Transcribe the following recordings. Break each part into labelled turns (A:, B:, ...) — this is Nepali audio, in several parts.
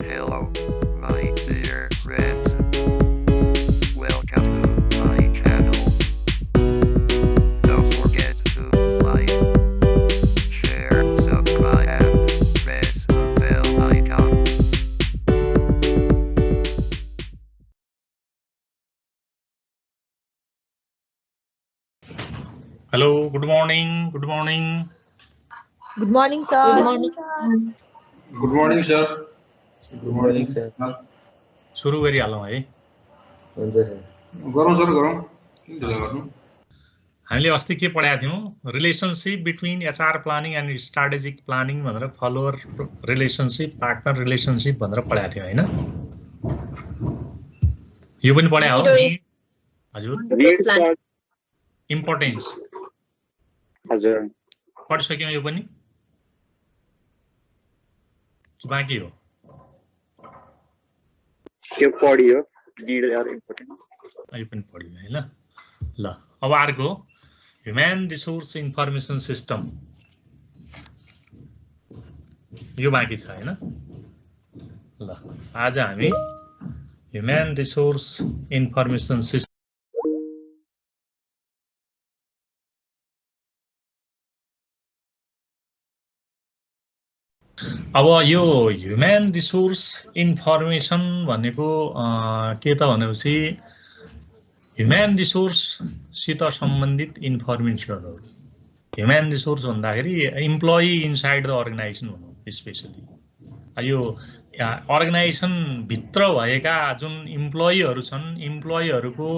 A: Hello, my dear friends. Welcome to my channel. Don't forget to like, share, subscribe, and press the bell icon.
B: Hello, good morning. Good morning.
C: Good morning, sir.
D: Good morning, sir.
E: Good morning, sir.
D: Good morning, sir.
B: सुरु गरिहालौँ है।
D: हुन्छ सर।
E: गरौँ सर गरौँ किन ढिला गर्नु।
B: हामीले अस्ति के पढाएको थियौँ relationship between HR planning and strategic planning भनेर फलोअर रिलेसनशिप पार्टनर रिलेसनशिप भनेर पढाएको थियौँ हैन। यो पनि पढाए हो नि हजुर इम्पोर्टेन्स
F: हजुर
B: पढिसक्यौँ यो पनि बाँकी हो
F: यो पढियो नीड अर इम्पोर्टेन्स
B: यो पनि पढियो है ल अब अर्को ह्युमन रिसोर्स इन्फर्मेसन सिस्टम यो बाँकी छ हैन। ल आज हामी ह्युमन रिसोर्स इन्फर्मेसन सिस्टम अब यो ह्युमन रिसोर्स इन्फर्मेसन भनेको के त भनेपछि ह्युमन रिसोर्ससित सम्बन्धित इन्फर्मेसनहरु ह्युमन रिसोर्स भन्दाखेरि इम्प्लोइ इनसाइड द अर्गनाइजेसन भनौँ स्पेशली यो अर्गनाइजेसन भित्र भएका जुन इम्प्लोइहरु छन् इम्प्लोइहरुको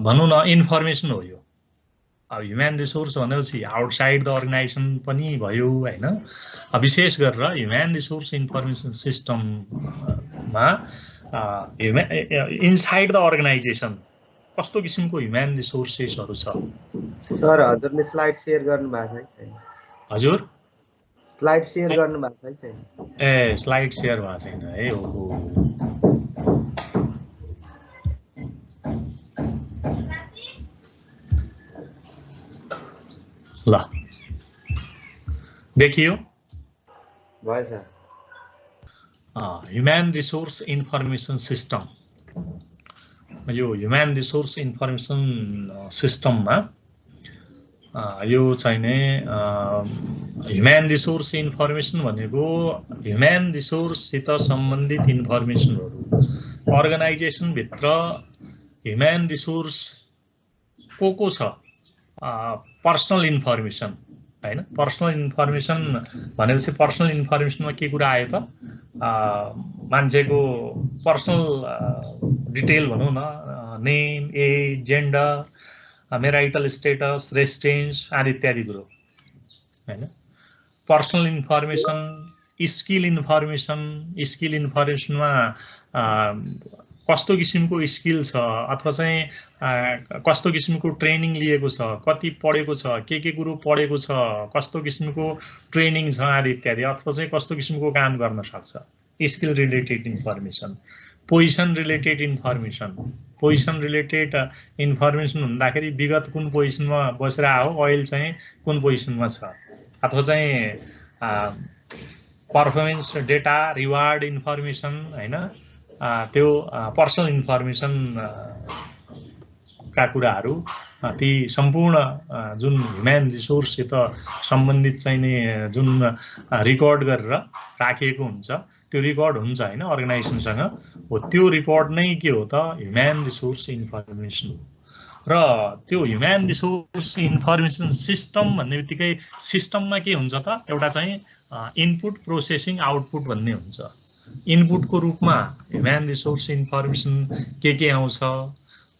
B: भनौँ न इन्फर्मेसन हो यो। अब ह्युमन रिसोर्स भनेपछि आउटसाइड द अर्गनाइजेसन पनि भयो हैन। विशेष गरेर ह्युमन रिसोर्स इन्फर्मेसन सिस्टममा इनसाइड द अर्गनाइजेसन कस्तो किसिमको ह्युमन रिसोर्सेसहरु छ।
D: सर हजुरले स्लाइड शेयर गर्नु भएको छैन।
B: हजुर
D: स्लाइड शेयर गर्नु भएको छैन।
B: ए स्लाइड शेयर भएको छैन है। ओहो ल देखियो
D: भयो सर।
B: ह्युमन रिसोर्स इन्फर्मेसन सिस्टम यो ह्युमन रिसोर्स इन्फर्मेसन सिस्टममा यो चाहिने ह्युमन रिसोर्स इन्फर्मेसन भनेको ह्युमन रिसोर्ससित सम्बन्धित इन्फर्मेसनहरु अर्गनाइजेसन भित्र ह्युमन रिसोर्स को छ पर्सनल इन्फर्मेसन हैन। पर्सनल इन्फर्मेसन भनेपछि पर्सनल इन्फर्मेसनमा के कुरा आयो त मान्छेको पर्सनल डिटेल भनौँ न name age gender marital status residence आदि इत्यादि कुरो हैन। पर्सनल इन्फर्मेसन स्किल इन्फर्मेसनमा कस्तो किसिमको स्किल छ अथवा चाहिँ कस्तो किसिमको ट्रेनिङ लिएको छ कति पढेको छ के कुरो पढेको छ कस्तो किसिमको ट्रेनिङ छ आदि इत्यादि अथवा चाहिँ कस्तो किसिमको काम गर्न सक्छ। Skill related information position related information भन्दाखेरि विगत कुन पोजिसनमा बसेर आयो अहिले चाहिँ कुन पोजिसनमा छ अथवा चाहिँ पर्फर्मेन्स डेटा रिवार्ड इन्फर्मेसन हैन त्यो पर्सनल इन्फर्मेसन का कुराहरु ती सम्पूर्ण जुन ह्युमन रिसोर्ससित सम्बन्धित चाहिँ जुन रेकर्ड गरेर राखिएको हुन्छ त्यो रेकर्ड हुन्छ हैन अर्गनाइजेसनसँग हो। त्यो रेकर्ड नै के हो त ह्युमन रिसोर्स इन्फर्मेसन र त्यो ह्युमन रिसोर्स इन्फर्मेसन सिस्टम भन्नेबित्तिकै सिस्टममा के हुन्छ त एउटा चाहिँ इनपुट प्रोसेसिङ आउटपुट भन्ने हुन्छ। इनपुटको रूपमा ह्युमन रिसोर्स इन्फर्मेसन के आउँछ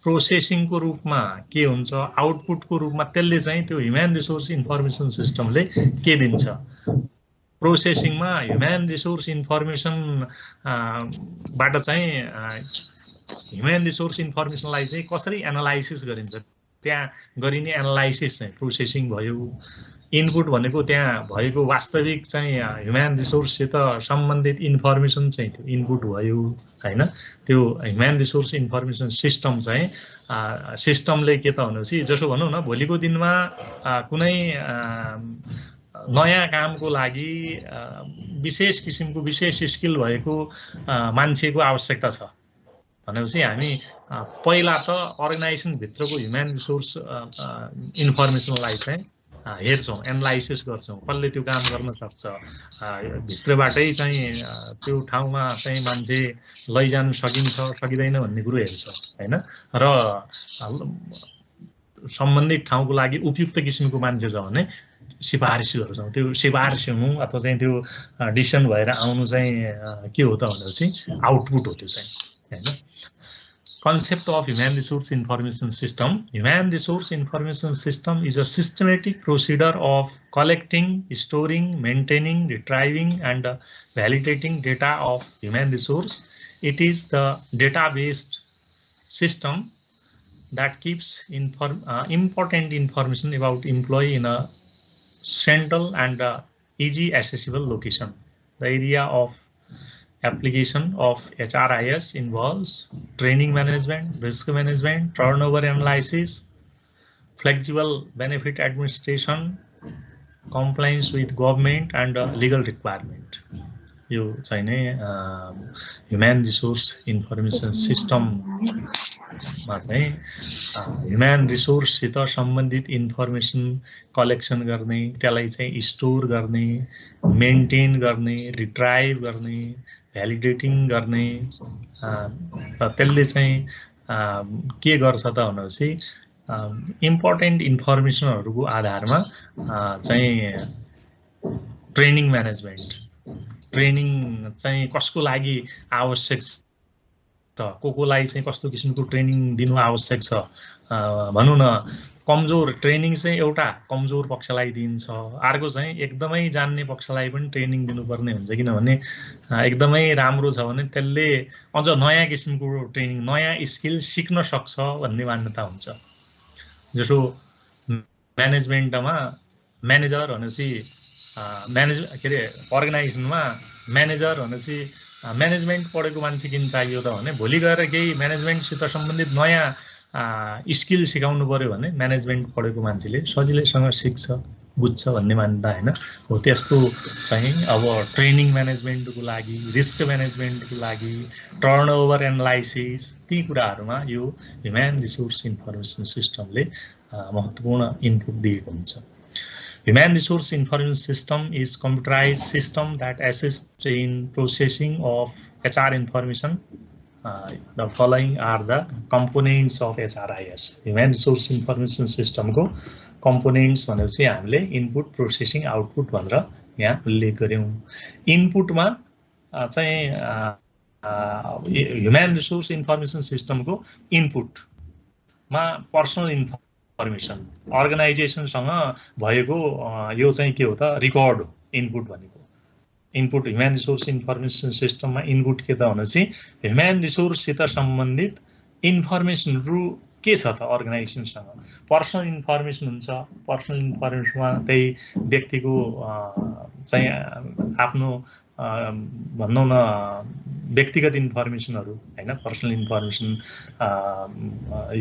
B: प्रोसेसिङको रूपमा के हुन्छ आउटपुटको रूपमा त्यसले चाहिँ त्यो ह्युमन रिसोर्स इन्फर्मेसन सिस्टमले के दिन्छ। प्रोसेसिङमा ह्युमन रिसोर्स इन्फर्मेसन बाट चाहिँ ह्युमन रिसोर्स इन्फर्मेसनलाई चाहिँ कसरी एनालाइसिस गरिन्छ त्यहाँ गरिने एनालाइसिस चाहिँ प्रोसेसिङ भयो। इनपुट भनेको त्यहाँ भएको वास्तविक चाहिँ ह्युमन रिसोर्ससित सम्बन्धित इन्फर्मेसन चाहिँ त्यो इनपुट भयो हैन। त्यो ह्युमन रिसोर्स इन्फर्मेसन सिस्टम चाहिँ सिस्टमले के त भनेपछि जसो भनौँ न भोलिको दिनमा कुनै नयाँ कामको लागि विशेष किसिमको विशेष स्किल भएको मान्छेको आवश्यकता छ भनेपछि हामी पहिला त अर्गनाइजेसन भित्रको ह्युमन रिसोर्स इन्फर्मेसनलाई चाहिँ हेर्छौँ, एनालाइसिस गर्छौँ, कसले त्यो काम गर्न सक्छ, भित्रबाटै चाहिँ त्यो ठाउँमा चाहिँ मान्छे लैजान सकिन्छ सकिँदैन भन्ने कुरो हेर्छौँ हैन। र सम्बन्धित ठाउँको लागि उपयुक्त किसिमको मान्छे छ भने सिफारिस गर्छौँ। त्यो सिफारिस हुनु अथवा चाहिँ त्यो डिसिसन भएर आउनु चाहिँ के हो त भनेपछि आउटपुट हो त्यो चाहिँ हैन। Concept of human resource information system. Human resource information system is a systematic procedure of collecting, storing, maintaining, retrieving, and validating data of human resource. It is the data-based system that keeps important information about employee in a central and easy accessible location. The area of application of HRIS involves training management, risk management, turnover analysis, flexible benefit administration, compliance with government, and legal requirement. यो चाहिँ नै ह्युमन रिसोर्स इन्फर्मेसन सिस्टममा चाहिँ ह्युमन रिसोर्ससित सम्बन्धित इन्फर्मेसन कलेक्सन गर्ने, त्यसलाई चाहिँ स्टोर गर्ने, मेन्टेन गर्ने, रिट्राइभ गर्ने, भ्यालिडेटिङ गर्ने, त्यसले चाहिँ के गर्छ त भनेपछि इम्पोर्टेन्ट इन्फर्मेसनहरूको आधारमा चाहिँ ट्रेनिङ म्यानेजमेन्ट, ट्रेनिङ चाहिँ कसको लागि आवश्यक छ, कोलाई चाहिँ कस्तो किसिमको ट्रेनिङ दिनु आवश्यक छ, भनौँ न कमजोर ट्रेनिङ चाहिँ एउटा कमजोर पक्षलाई दिन्छ, अर्को चाहिँ एकदमै जान्ने पक्षलाई पनि ट्रेनिङ दिनुपर्ने हुन्छ, किनभने एकदमै राम्रो छ भने त्यसले अझ नयाँ किसिमको ट्रेनिङ, नयाँ स्किल सिक्न सक्छ भन्ने मान्यता हुन्छ। जसो म्यानेजमेन्टमा म्यानेजर भनेपछि के अरे अर्गनाइजेसनमा म्यानेजर भनेपछि म्यानेजमेन्ट पढेको मान्छे किन चाहियो त भने भोलि गएर केही म्यानेजमेन्टसित सम्बन्धित नयाँ स्किल सिकाउनु पर्यो भने म्यानेजमेन्ट पढेको मान्छेले सजिलैसँग सिक्छ बुझ्छ भन्ने मान्यता हैन हो। त्यस्तो चाहिँ अब ट्रेनिङ म्यानेजमेन्टको लागि, रिस्क म्यानेजमेन्टको लागि, टर्नओभर एनालाइसिस, ती कुराहरुमा यो ह्युमन रिसोर्स इन्फर्मेसन सिस्टमले महत्त्वपूर्ण इनपुट दिएको हुन्छ। Human resource information system is computerized system that assists in processing of HR information. The following are the components of HRIS. Human resource information system को components भनेपछि हामीले इनपुट, प्रोसेसिङ, आउटपुट भनेर यहाँ उल्लेख गर्यौं। इनपुटमा चाहिँ ह्युमन रिसोर्स इन्फर्मेसन सिस्टमको इनपुटमा पर्सनल इन्फर्मेसन अर्गनाइजेसनसँग भएको यो चाहिँ के हो त रिकर्ड हो। इनपुट भनेको इनपुट ह्युमन रिसोर्स इन्फर्मेसन सिस्टममा इनपुट के त भनेपछि ह्युमन रिसोर्ससित सम्बन्धित इन्फर्मेसनहरु के छ त अर्गनाइजेसनसँग। पर्सनल इन्फर्मेसन हुन्छ, पर्सनल इन्फर्मेसनमा त्यही व्यक्तिको चाहिँ आफ्नो भन्नु न व्यक्तिगत इन्फर्मेसनहरु हैन, पर्सनल इन्फर्मेसन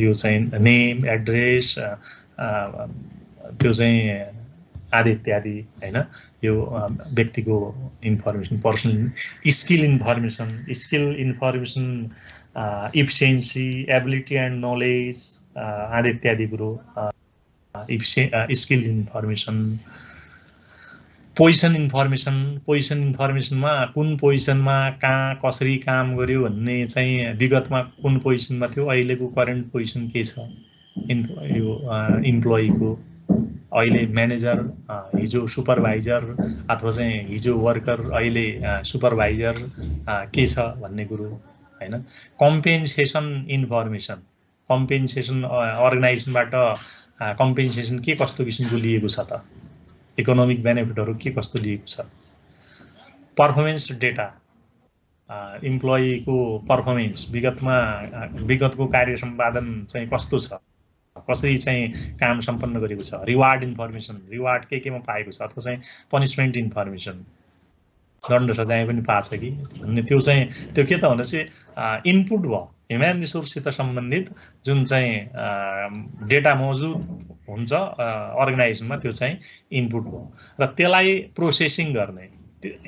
B: यो चाहिँ नेम, एड्रेस, त्यो चाहिँ आदि इत्यादि हैन, यो व्यक्तिको information. Personal skill information, efficiency, ability and knowledge आदि इत्यादि कुरो skill information. Position information, position इन्फर्मेसनमा कुन पोजिसनमा कहाँ कसरी काम गर्यो भन्ने चाहिँ विगतमा कुन पोजिसनमा थियो, अहिलेको करेन्ट पोजिसन के छ यो इम्प्लोइको, अहिले म्यानेजर, हिजो सुपरभाइजर अथवा चाहिँ हिजो वर्कर अहिले सुपरभाइजर के छ भन्ने कुरो हैन। कम्पेन्सेसन इन्फर्मेसन, कम्पेन्सेसन अर्गनाइजेसनबाट कम्पेन्सेसन के कस्तो किसिमको लिएको छ त, इकोनोमिक बेनिफिटहरु के कस्तो लिएको छ। परफर्मेन्स डेटा, इम्प्लोइको परफर्मेन्स, विगतको कार्य सम्पादन चाहिँ कस्तो छ, कसरी चाहिँ काम सम्पन्न गरेको छ। रिवार्ड इन्फर्मेसन, रिवार्ड केमा पाएको छ अथवा चाहिँ पनिशमेन्ट इन्फर्मेसन, दण्ड सजाय पनि पाछ कि भन्ने त्यो के त भनेपछि इनपुट भयो ह्युमन रिसोर्ससित सम्बन्धित जुन चाहिँ डेटा मौजुद हुन्छ अर्गनाइजेसनमा त्यो चाहिँ इनपुट भयो र त्यसलाई प्रोसेसिङ गर्ने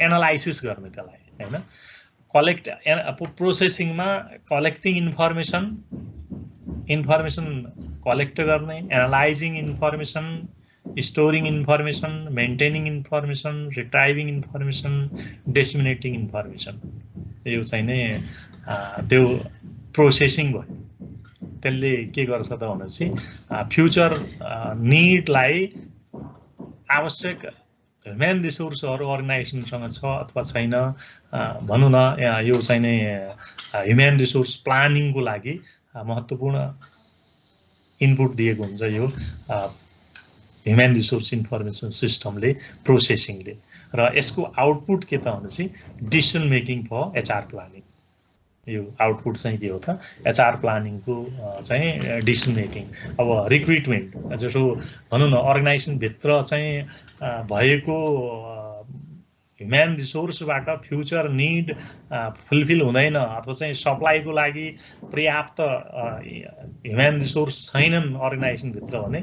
B: एनालाइसिस गर्ने त्यसलाई हैन प्रोसेसिङमा कलेक्टिङ इन्फर्मेसन कलेक्ट गर्ने analysing information storing information, maintaining information, retrieving information, disseminating information. यो चाहिँ नै त्यो प्रोसेसिङ भयो त्यसले के गर्छ त भनेपछि फ्युचर निडलाई आवश्यक ह्युमन रिसोर्सहरु अर्गनाइजेसनसँग छ अथवा छैन भनौं न यो चाहिँ नै ह्युमन रिसोर्स प्लानिङको लागि महत्त्वपूर्ण इनपुट दिएको हुन्छ यो ह्युमन रिसोर्स इन्फर्मेसन सिस्टमले प्रोसेसिङले र यसको आउटपुट के त भनेपछि decision making for HR planning यो आउटपुट चाहिँ के हो त एचआर प्लानिङको चाहिँ डिसिजन मेकिङ अब रिक्रुटमेन्ट जसो भनौं न अर्गनाइजेसन भित्र चाहिँ भएको ह्युमन रिसोर्सबाट फ्युचर निड फुलफिल हुँदैन अथवा चाहिँ सप्लाईको लागि पर्याप्त ह्युमन रिसोर्स छैनन् अर्गनाइजेसन भित्र भने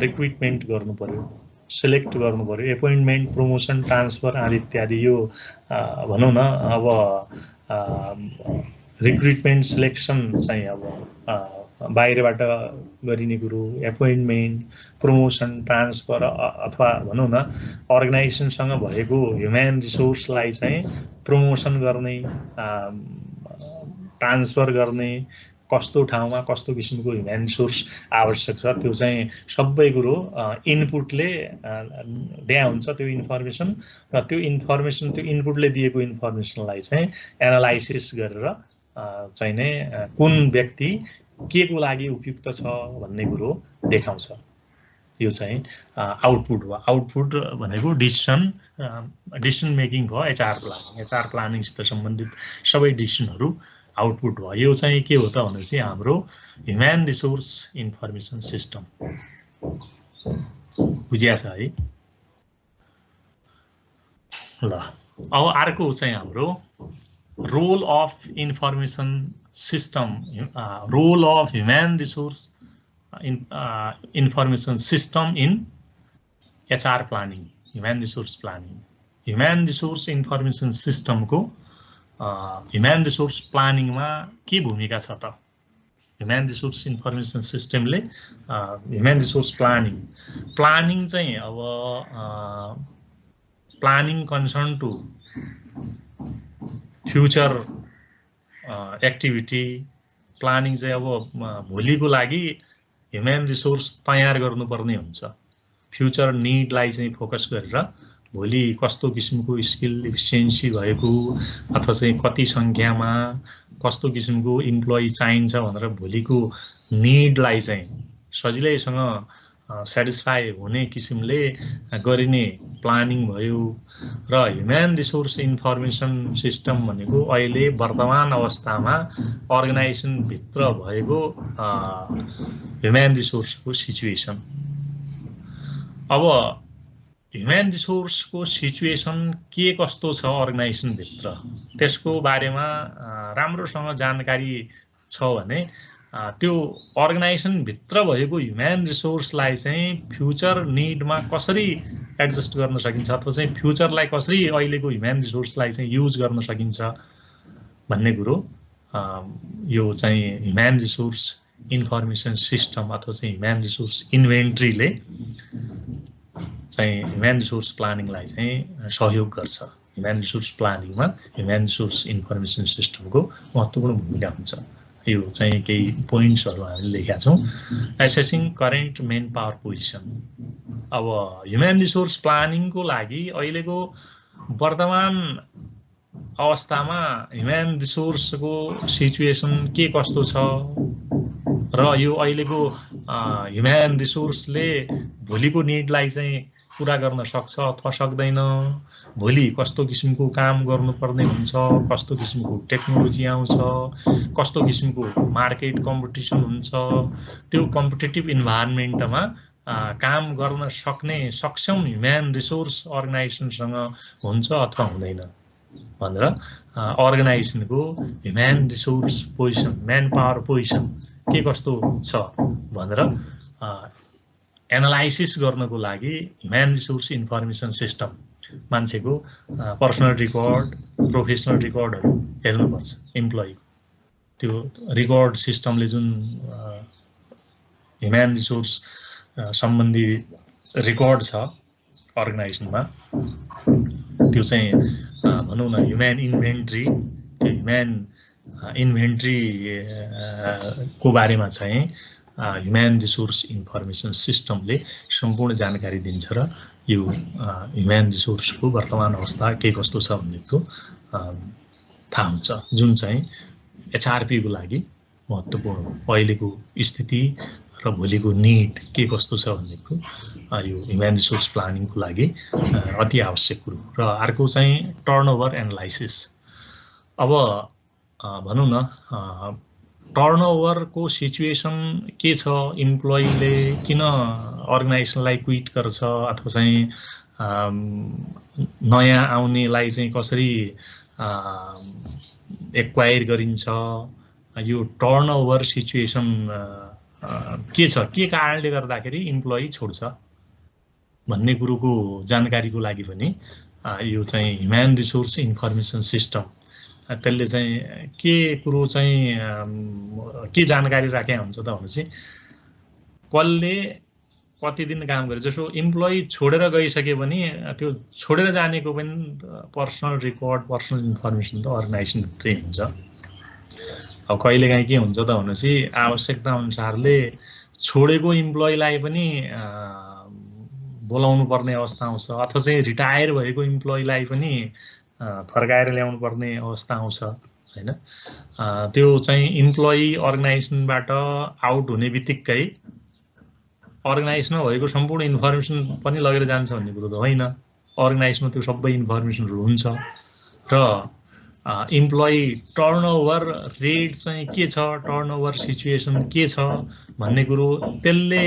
B: रिक्रुटमेन्ट गर्नु पर्यो सिलेक्ट गर्नु पर्यो एपोइन्टमेन्ट प्रमोसन ट्रान्सफर आदि इत्यादि यो भनौं न अब रिक्रुटमेन्ट सिलेक्सन चाहिँ अब बाहिरबाट गरिने कुरो एपोइन्टमेन्ट प्रमोसन ट्रान्सफर अथवा भनौं न अर्गनाइजेसनसँग भएको ह्युमन रिसोर्सलाई चाहिँ प्रमोसन गर्ने ट्रान्सफर गर्ने कस्तो ठाउँमा कस्तो किसिमको ह्युमन रिसोर्स आवश्यक छ त्यो चाहिँ सबै कुरो इनपुटले दिया हुन्छ त्यो इन्फर्मेसन र त्यो इन्फर्मेसन त्यो इनपुटले दिएको इन्फर्मेसनलाई चाहिँ एनालाइसिस गरेर चाहिँ नै कुन व्यक्ति के को लागि उपयुक्त छ भन्ने कुरो देखाउँछ यो चाहिँ आउटपुट हो आउटपुट भनेको डिसिजन मेकिङ हो एचआर प्लानिङसित सम्बन्धित सबै डिसिजनहरु आउटपुट भयो यो चाहिँ के हो त भनेपछि हाम्रो ह्युमन रिसोर्स इन्फर्मेसन सिस्टम बुझिया छ है ल अब अर्को चाहिँ हाम्रो role of information system role of human resource information system in HR planning human resource planning human resource information सिस्टमको ह्युमन रिसोर्स प्लानिङमा के भूमिका छ त ह्युमन रिसोर्स इन्फर्मेसन सिस्टमले ह्युमन रिसोर्स प्लानिङ चाहिँ अब planning concern to future activity planning चाहिँ अब भोलिको लागि ह्युमन रिसोर्स तयार गर्नुपर्ने हुन्छ फ्युचर निडलाई चाहिँ फोकस गरेर भोलि कस्तो किसिमको स्किल एफिसिएन्सी भएको अथवा चाहिँ कति संख्यामा कस्तो किसिमको इम्प्लोइ चाहिन्छ भनेर भोलिको निडलाई चाहिँ सजिलैसँग सेटिस्फाई हुने किसिमले गरिने प्लानिङ भयो र ह्युमन रिसोर्स इन्फर्मेसन सिस्टम भनेको अहिले वर्तमान अवस्थामा अर्गनाइजेसन भित्र भएको ह्युमन रिसोर्सको सिचुएसन अब ह्युमन रिसोर्सको सिचुएसन के कस्तो छ अर्गनाइजेसन भित्र त्यसको बारेमा राम्रोसँग जानकारी छ भने त्यो अर्गनाइजेसन भित्र भएको ह्युमन रिसोर्सलाई चाहिँ फ्युचर निडमा कसरी एडजस्ट गर्न सकिन्छ अथवा चाहिँ फ्युचरलाई कसरी अहिलेको ह्युमन रिसोर्सलाई चाहिँ युज गर्न सकिन्छ भन्ने कुरो यो चाहिँ ह्युमन रिसोर्स इन्फर्मेसन सिस्टम अथवा चाहिँ ह्युमन रिसोर्स इन्भेन्ट्रीले चाहिँ ह्युमन रिसोर्स प्लानिङलाई चाहिँ सहयोग गर्छ ह्युमन रिसोर्स प्लानिङमा ह्युमन रिसोर्स इन्फर्मेसन सिस्टमको महत्त्वपूर्ण भूमिका हुन्छ यो चाहिँ केही पोइन्ट्सहरु हामीले लेखेका छौं एसेसिङ करेन्ट मेन पावर पोजिसन अब ह्युमन रिसोर्स प्लानिङको लागि अहिलेको वर्तमान अवस्थामा ह्युमन रिसोर्सको सिचुएसन के कस्तो छ र यो अहिलेको ह्युमन रिसोर्सले भोलिको निडलाई चाहिँ पूरा गर्न सक्छ अथवा सक्दैन भोलि कस्तो किसिमको काम गर्नुपर्ने हुन्छ कस्तो किसिमको टेक्नोलोजी आउँछ कस्तो किसिमको मार्केट कम्पिटिसन हुन्छ त्यो कम्पिटिटिभ इन्भाइरोन्मेन्टमा काम गर्न सक्ने सक्षम ह्युमन रिसोर्स अर्गनाइजेसनसँग हुन्छ अथवा हुँदैन भनेर अर्गनाइजेसनको human resource position, manpower position के कस्तो छ भनेर एनालाइसिस गर्नको लागि ह्युमन रिसोर्स इन्फर्मेसन सिस्टम, मान्छेको पर्सनल रिकर्ड, प्रोफेसनल रिकर्डहरू हेर्नुपर्छ इम्प्लोइको। त्यो रिकर्ड सिस्टमले जुन ह्युमन रिसोर्स सम्बन्धी रिकर्ड छ अर्गनाइजेसनमा, त्यो चाहिँ भनौँ न ह्युमन इन्भेन्ट्री, त्यो ह्युमन इन्भेन्ट्री को बारेमा चाहिँ ह्युमन रिसोर्स इन्फर्मेसन सिस्टमले सम्पूर्ण जानकारी दिन्छ र यो ह्युमन रिसोर्सको वर्तमान अवस्था के कस्तो छ भन्नेको थाहा हुन्छ, जुन चाहिँ एचआरपी को लागि महत्त्वपूर्ण हो। अहिलेको स्थिति र भोलिको निड के कस्तो छ भन्नेको यो ह्युमन रिसोर्स प्लानिङको लागि अति आवश्यक कुरो। र अर्को चाहिँ टर्नओभर एनालाइसिस। अब भनौँ न टर्नओभरको सिचुएसन के छ, इम्प्लोइले किन अर्गनाइजेसनलाई क्विट गर्छ अथवा चाहिँ नयाँ आउनेलाई चाहिँ कसरी एक्वायर गरिन्छ, यो टर्नओभर सिचुएसन के छ, के कारणले गर्दाखेरि इम्प्लोइ छोड्छ भन्ने कुरोको जानकारीको लागि पनि यो चाहिँ ह्युमन रिसोर्स इन्फर्मेसन सिस्टम, त्यसले चाहिँ के कुरो चाहिँ के जानकारी राखे हुन्छ त भनेपछि कसले कति दिन काम गरे। जसो इम्प्लोइ छोडेर गइसक्यो भने त्यो छोडेर जानेको पनि पर्सनल रिकर्ड, पर्सनल इन्फर्मेसन त अर्गनाइजेसनभित्रै हुन्छ। अब कहिलेकाहीँ के हुन्छ त भनेपछि आवश्यकता अनुसारले छोडेको इम्प्लोइलाई पनि बोलाउनु पर्ने अवस्था आउँछ, अथवा चाहिँ रिटायर भएको इम्प्लोइलाई पनि फर्काएर ल्याउनु पर्ने अवस्था आउँछ हैन। त्यो चाहिँ इम्प्लोइ अर्गनाइजेसनबाट आउट हुने बित्तिकै अर्गनाइजेसनमा भएको सम्पूर्ण इन्फर्मेसन पनि लगेर जान्छ भन्ने कुरो त होइन। अर्गनाइजेसनमा त्यो सबै इन्फर्मेसनहरू हुन्छ र इम्प्लोइ टर्नओभर रेट चाहिँ के छ, टर्नओभर सिचुएसन के छ भन्ने कुरो त्यसले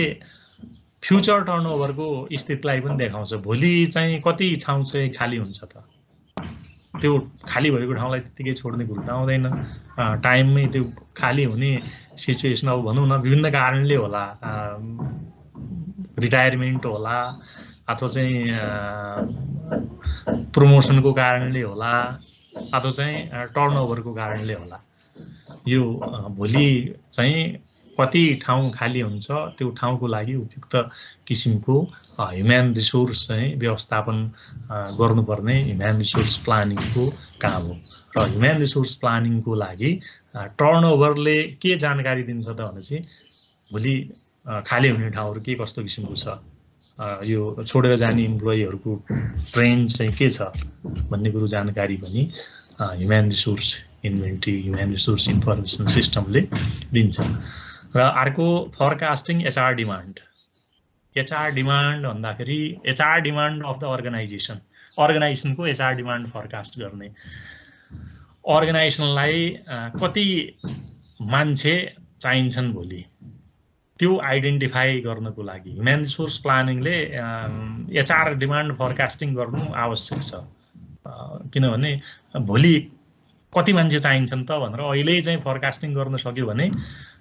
B: फ्युचर टर्नओभरको स्थितिलाई पनि देखाउँछ। भोलि चाहिँ कति ठाउँ चाहिँ खाली हुन्छ त, त्यो खाली भएको ठाउँलाई त्यतिकै छोड्ने कुरो त आउँदैन। टाइममै त्यो खाली हुने सिचुएसन अब भनौँ न विभिन्न कारणले होला, रिटायरमेन्ट होला अथवा चाहिँ प्रमोसनको कारणले होला अथवा चाहिँ टर्नओभरको कारणले होला। यो भोलि चाहिँ कति ठाउँ खाली हुन्छ त्यो ठाउँको लागि उपयुक्त किसिमको ह्युमन रिसोर्स चाहिँ व्यवस्थापन गर्नुपर्ने ह्युमन रिसोर्स प्लानिङको काम हो। र ह्युमन रिसोर्स प्लानिङको लागि टर्नओभरले के जानकारी दिन्छ त भनेपछि भोलि खाली हुने ठाउँहरू के कस्तो किसिमको छ, यो छोडेर जाने इम्प्लोइहरूको ट्रेन्ड चाहिँ के छ भन्ने कुरो जानकारी पनि human resource inventory, human resource information सिस्टमले दिन्छ। र अर्को forecasting HR demand. HR demand भन्दाखेरि HR demand of the organisation, अर्गनाइजेसनको एचआर डिमान्ड फरकास्ट गर्ने। अर्गनाइजेसनलाई कति मान्छे चाहिन्छन् भोलि त्यो आइडेन्टिफाई गर्नको लागि ह्युमन रिसोर्स प्लानिङले एचआर डिमान्ड फरकास्टिङ गर्नु आवश्यक छ। किनभने भोलि कति मान्छे चाहिन्छन् त भनेर अहिले चाहिँ फरकास्टिङ गर्न सक्यो भने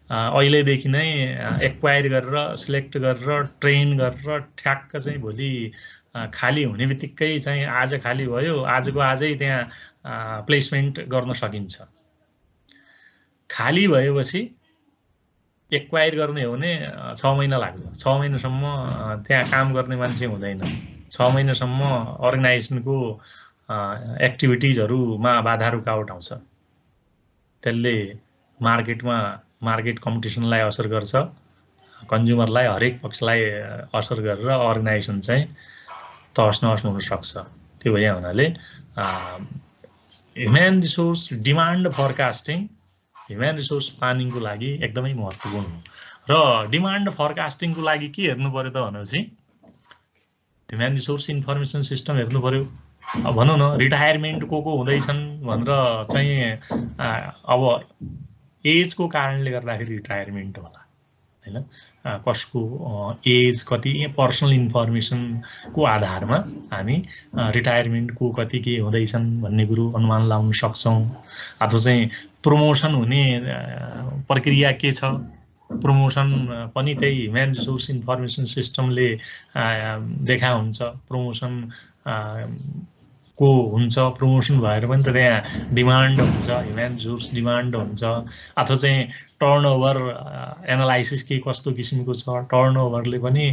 B: अहिलेदेखि नै एक्वायर गरेर सिलेक्ट गरेर ट्रेन गरेर ठ्याक्क चाहिँ भोलि खाली हुने बित्तिकै चाहिँ आज खाली भयो, आजको आजै त्यहाँ प्लेसमेन्ट गर्न सकिन्छ। खाली भएपछि एक्वायर गर्ने हो भने 6 महिना लाग्छ। 6 महिनासम्म त्यहाँ काम गर्ने मान्छे हुँदैन। 6 महिनासम्म अर्गनाइजेसनको एक्टिभिटिजहरूमा बाधा रुकावट आउँछ। त्यसले मार्केट कम्पिटिसनलाई असर गर्छ, कन्ज्युमरलाई हरेक पक्षलाई असर गरेर अर्गनाइजेसन चाहिँ तहस नहस हुन सक्छ। त्यो भए हुनाले human resource demand forecasting human resource प्लानिङको लागि एकदमै महत्त्वपूर्ण हो। र डिमान्ड फरकास्टिङको लागि के हेर्नु पर्यो त भनेपछि ह्युमन रिसोर्स इन्फर्मेसन सिस्टम हेर्नु पर्यो। अब भनौँ न रिटायरमेन्ट को हुँदैछन् भनेर चाहिँ अब एजको कारणले गर्दाखेरि रिटायरमेन्ट होला हैन कसको एज कति पर्सनल इन्फर्मेसनको आधारमा हामी रिटायरमेन्टको कति के हुँदैछन् भन्ने कुरो अनुमान लगाउन सक्छौं अथवा चाहिँ प्रमोसन हुने प्रक्रिया के छ प्रमोसन पनि त्यही ह्युमन रिसोर्स इन्फर्मेसन सिस्टमले देखा हुन्छ प्रमोसन को हुन्छ प्रमोसन भएर पनि त त्यहाँ डिमान्ड हुन्छ ह्युमन रिसोर्स डिमान्ड हुन्छ अथवा चाहिँ टर्नओभर एनालाइसिस के कस्तो किसिमको छ टर्नओभरले पनि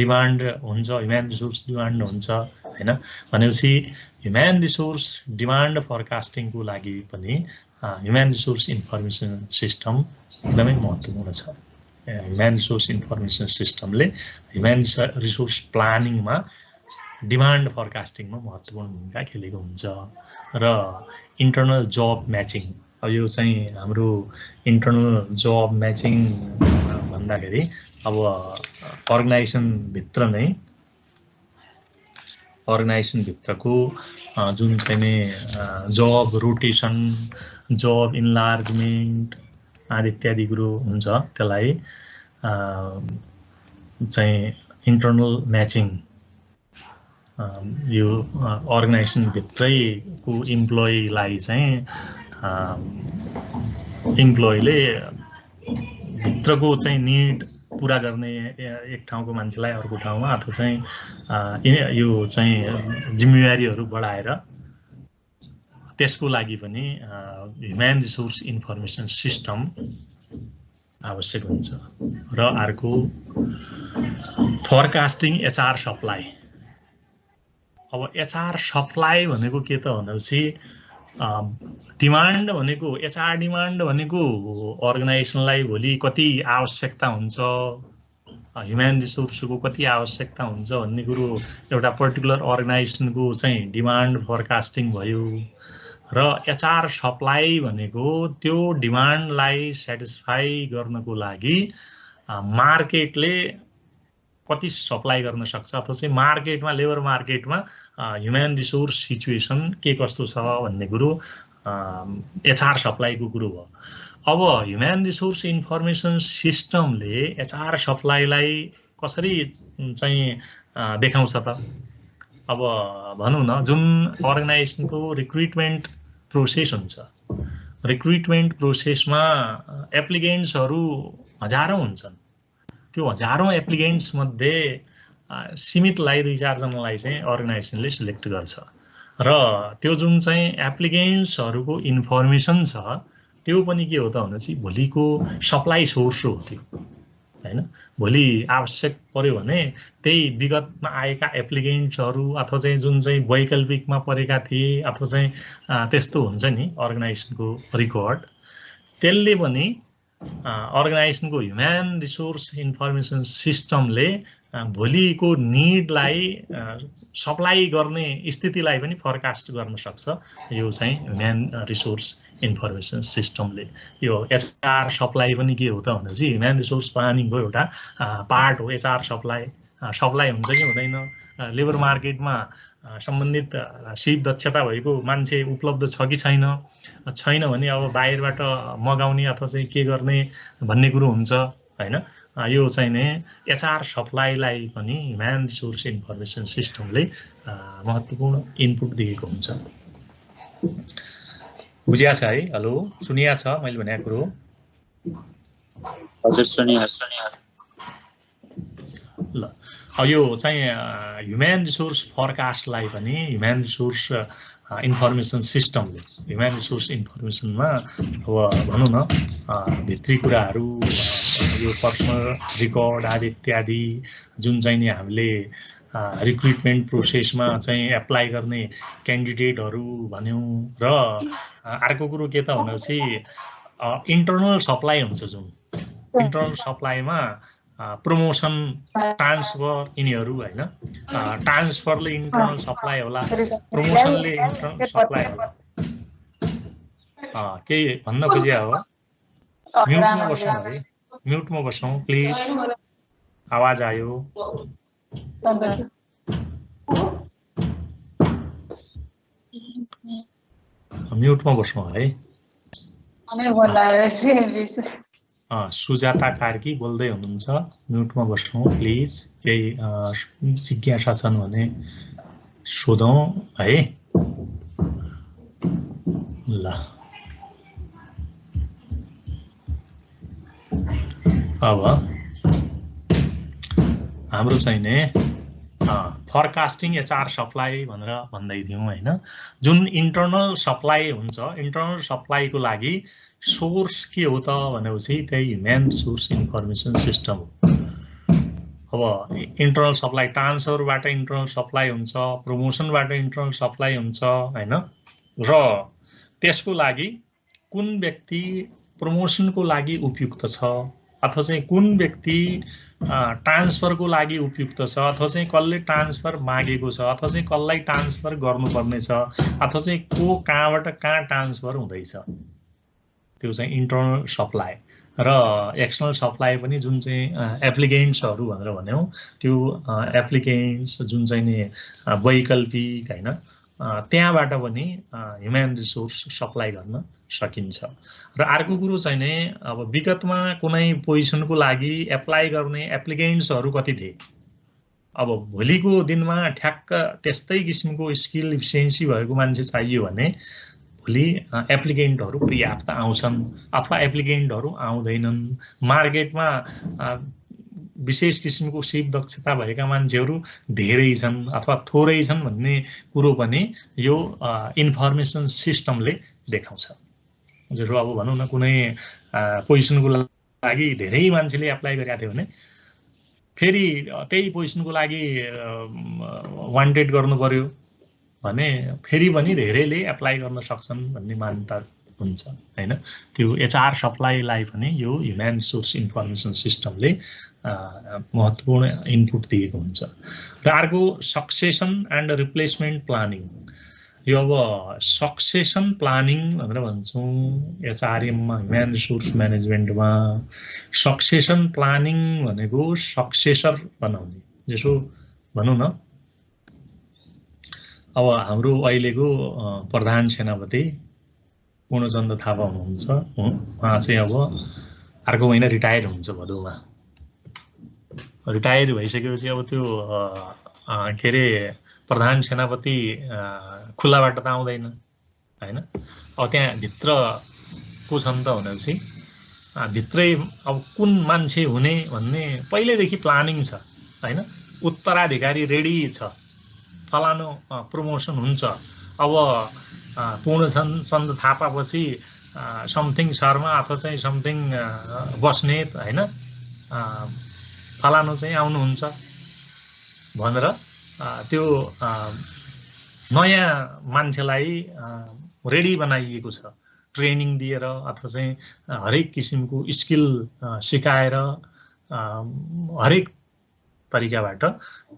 B: डिमान्ड हुन्छ ह्युमन रिसोर्स डिमान्ड हुन्छ हैन भनेपछि ह्युमन रिसोर्स डिमान्ड फोरकास्टिङको लागि पनि ह्युमन रिसोर्स इन्फर्मेसन सिस्टम एकदमै महत्त्वपूर्ण छ ह्युमन रिसोर्स इन्फर्मेसन सिस्टमले ह्युमन रिसोर्स प्लानिङमा डिमान्ड फोरकास्टिङमा महत्त्वपूर्ण भूमिका खेलेको हुन्छ र इन्टर्नल जब म्याचिङ अब यो चाहिँ हाम्रो इन्टर्नल जब म्याचिङ भन्दाखेरि अब अर्गनाइजेसन भित्रको जुन चाहिँ जब रोटेसन जब इन्लार्जमेन्ट आदि इत्यादि कुरो हुन्छ त्यसलाई चाहिँ इन्टर्नल म्याचिङ यो अर्गनाइजेसन भित्रैको इम्प्लोइलाई चाहिँ इम्प्लोइले भित्रको चाहिँ निड पुरा गर्ने एक ठाउँको मान्छेलाई अर्को ठाउँमा अथवा चाहिँ यो चाहिँ जिम्मेवारीहरू बढाएर त्यसको लागि पनि ह्युमन रिसोर्स इन्फर्मेसन सिस्टम आवश्यक हुन्छ र अर्को फोरकास्टिङ एचआर सप्लाई अब एचआर सप्लाई भनेको के त भनेपछि डिमान्ड भनेको एचआर डिमान्ड भनेको अर्गनाइजेसनलाई भोलि कति आवश्यकता हुन्छ ह्युमन रिसोर्सको कति आवश्यकता हुन्छ भन्ने कुरो एउटा पर्टिकुलर अर्गनाइजेसनको चाहिँ डिमान्ड फोरकास्टिङ भयो र एचआर सप्लाई भनेको त्यो डिमान्डलाई सेटिस्फाई गर्नको लागि मार्केटले कति सप्लाई गर्न सक्छ अथवा चाहिँ मार्केटमा लेबर मार्केटमा ह्युमन रिसोर्स सिचुएसन के कस्तो छ भन्ने कुरो एचआर सप्लाईको कुरो भयो अब ह्युमन रिसोर्स इन्फर्मेसन सिस्टमले एचआर सप्लाईलाई कसरी चाहिँ देखाउँछ त अब भनौँ न जुन अर्गनाइजेसनको रिक्रुटमेन्ट प्रोसेस हुन्छ रिक्रुटमेन्ट प्रोसेसमा एप्लिकेन्ट्सहरू हजारौं हुन्छन् त्यो हजारौं एप्लिकेन्ट्स मध्ये सीमितलाई 2-4 जनालाई चाहिँ अर्गनाइजेसनले सिलेक्ट गर्छ र त्यो जुन चाहिँ एप्लिकेन्ट्सहरूको इन्फर्मेसन छ त्यो पनि के हो त भनेपछि भोलिको सप्लाई सोर्स हो त्यो हैन भोलि आवश्यक पर्यो भने त्यही विगतमा आएका एप्लिकेन्ट्सहरू अथवा चाहिँ जुन चाहिँ वैकल्पिकमा परेका थिए अथवा चाहिँ त्यस्तो हुन्छ नि अर्गनाइजेसनको रिकर्ड त्यसले पनि अर्गनाइजेसनको ह्युमन रिसोर्स इन्फर्मेसन सिस्टमले भोलिको निडलाई सप्लाई गर्ने स्थितिलाई पनि फोरकास्ट गर्न सक्छ यो चाहिँ ह्युमन रिसोर्स इन्फर्मेसन सिस्टमले यो एचआर सप्लाई पनि के हो त भनेपछि ह्युमन रिसोर्स प्लानिङको एउटा पार्ट हो एचआर सप्लाई हुन्छ कि हुँदैन लेबर मार्केटमा सम्बन्धित सिप दक्षता भएको मान्छे उपलब्ध छ कि छैन भने अब बाहिरबाट मगाउने अथवा चाहिँ के गर्ने भन्ने कुरो हुन्छ हैन यो चाहिँ नि एचआर सप्लाईलाई पनि ह्युमन रिसोर्स इन्फर्मेसन सिस्टमले महत्त्वपूर्ण इनपुट दिएको हुन्छ बुझिया छ है हेलो सुनिया छ मैले भनेको कुरो
F: हजुर सुनिया
B: ल अब यो चाहिँ ह्युमन रिसोर्स फोरकास्टलाई पनि ह्युमन रिसोर्स इन्फर्मेसन सिस्टमले ह्युमन रिसोर्स इन्फर्मेसनमा अब भनौँ न भित्री कुराहरू यो पर्सनल रिकर्ड आदि इत्यादि जुन चाहिँ नि हामीले रिक्रुटमेन्ट प्रोसेसमा चाहिँ एप्लाई गर्ने क्यान्डिडेटहरू भन्यौं र अर्को कुरो के त भनेपछि इन्टर्नल सप्लाई हुन्छ जुन इन्टर्नल सप्लाईमा प्रमोसन ट्रान्सफर यिनीहरू हैन ट्रान्सफरले इन्टर्नल सप्लाई होला प्रमोसनले इन्टर्नल सप्लाई होला केही भन्न खोजिया हो म्युटमा बसौँ है म्युटमा बसौँ प्लिज आवाज आयो म्युटमा बसौँ है सुजाता कार्की बोल्दै हुनुहुन्छ, म्युटमा बस्नु प्लिज। केही जिज्ञासा छन् भने सोधौँ है। ल अब हाम्रो चाहिँ नि फरकास्टिङ एचआर सप्लाई भनेर भन्दै थियौँ हैन। जुन इन्टर्नल सप्लाई हुन्छ, इन्टर्नल सप्लाईको लागि सोर्स के हो त भनेपछि त्यही ह्युमन सोर्स इन्फर्मेसन सिस्टम हो। अब इन्टर्नल सप्लाई ट्रान्सफरबाट इन्टर्नल सप्लाई हुन्छ, प्रमोसनबाट इन्टर्नल सप्लाई हुन्छ हैन। र त्यसको लागि कुन व्यक्ति प्रमोसनको लागि उपयुक्त छ अथवा चाहिँ कुन व्यक्ति ट्रान्सफरको लागि उपयुक्त छ अथवा चाहिँ कसले ट्रान्सफर मागेको छ अथवा चाहिँ कसलाई ट्रान्सफर गर्नुपर्ने छ अथवा चाहिँ को कहाँबाट कहाँ ट्रान्सफर हुँदैछ, त्यो चाहिँ इन्टर्नल सप्लाई। र एक्सटर्नल सप्लाई पनि जुन चाहिँ एप्लिकेन्ट्सहरू भनेर भन्यौँ, त्यो एप्लिकेन्ट्स जुन चाहिँ नि वैकल्पिक हैन, त्यहाँबाट पनि ह्युमन रिसोर्स सप्लाई गर्न सकिन्छ। र अर्को कुरो चाहिँ नि अब विगतमा कुनै पोजिसनको लागि एप्लाई गर्ने एप्लिकेन्ट्सहरू कति थिए, अब भोलिको दिनमा ठ्याक्क त्यस्तै किसिमको स्किल इफिसियन्सी भएको मान्छे चाहियो भने भोलि एप्लिकेन्टहरू पर्याप्त आउँछन् अथवा एप्लिकेन्टहरू आउँदैनन्। मार्केटमा विशेष किसिमको सिप दक्षता भएका मान्छेहरू धेरै छन् अथवा थोरै छन् भन्ने कुरो पनि यो इन्फर्मेसन सिस्टमले देखाउँछ। जस्तो अब भनौँ न कुनै पोजिसनको लागि धेरै मान्छेले एप्लाई गरेका थियो भने फेरि त्यही पोजिसनको लागि वान्टेड गर्नु पर्यो भने फेरि पनि धेरैले एप्लाई गर्न सक्छन् भन्ने मान्यता हुन्छ हैन। त्यो एचआर सप्लाईलाई पनि यो ह्युमन सोर्स इन्फर्मेसन सिस्टमले महत्त्वपूर्ण इनपुट दिएको हुन्छ। र अर्को सक्सेसन एन्ड रिप्लेसमेन्ट प्लानिङ। यो अब सक्सेसन प्लानिङ भनेर भन्छौँ एचआरएममा, ह्युमन रिसोर्स म्यानेजमेन्टमा। सक्सेसन प्लानिङ भनेको सक्सेसर बनाउने, जसो भनौँ न अब हाम्रो अहिलेको प्रधान सेनापति पूर्णचन्द्र थापा हुनुहुन्छ, उहाँ चाहिँ अब अर्को महिना रिटायर हुन्छ भदौमा। रिटायर भइसकेपछि अब त्यो के अरे प्रधान सेनापति खुल्लाबाट त आउँदैन हैन। अब त्यहाँ भित्र को छन् त भनेपछि भित्रै अब कुन मान्छे हुने भन्ने पहिल्यैदेखि प्लानिङ छ हैन। उत्तराधिकारी रेडी छ, फलानु प्रमोसन हुन्छ। अब पूर्णचन्द्र थापापछि समथिङ शर्मा अथवा चाहिँ समथिङ बस्नेत हैन, फलानु चाहिँ आउनुहुन्छ भनेर त्यो नयाँ मान्छेलाई रेडी बनाइएको छ, ट्रेनिङ दिएर अथवा चाहिँ हरेक किसिमको स्किल सिकाएर हरेक तरिकाबाट